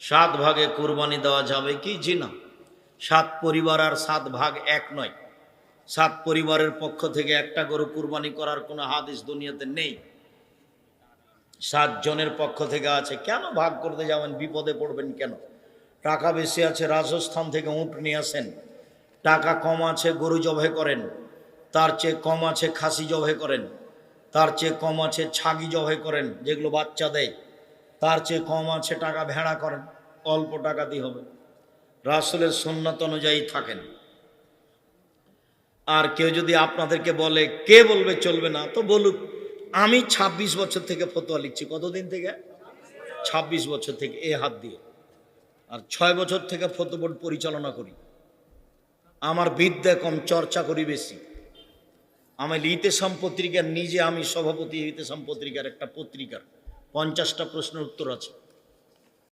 সাত ভাগে কুরবানি দেওয়া যাবে কি? জি না। সাত পরিবার আর সাত ভাগ এক নয়। সাত পরিবারের পক্ষ থেকে একটা গরু কুরবানি করার কোনো হাদিস দুনিয়াতে নেই। 7 জনের পক্ষ থেকে আছে। কেন ভাগ করতে যাবেন? বিপদে পড়বেন কেন? টাকা বেশি আছে, রাজস্থান থেকে উঁট নিয়ে আসেন। টাকা কম আছে, গরু জবাই করেন। তার চেয়ে কম আছে, খাসি জবাই করেন। তার চেয়ে কম আছে, ছাগি জবাই করেন, যেগুলো বাচ্চা দেয়। তার চেয়ে কম আছে, টাকা ভেড়া করেন। অল্প টাকা দিয়ে হবে। রাসূলের সুন্নাত অনুযায়ী থাকেন। আর কেউ যদি আপনাদেরকে বলে, কে বলবে চলবে না, তো বলুক। আমি 26 বছর থেকে ফতোয়া লিখছি। কতদিন থেকে? 26 বছর থেকে, এ হাত দিয়ে। আর 6 বছর থেকে ফতোয়া বোর্ড পরিচালনা করি। আমার বিদ্যা কম, চর্চা করি বেশি। আমি ইতেসাম পত্রিকার নিজে আমি সভাপতি। ইতেসাম পত্রিকার একটা পত্রিকার 50টা প্রশ্নের উত্তর আছে।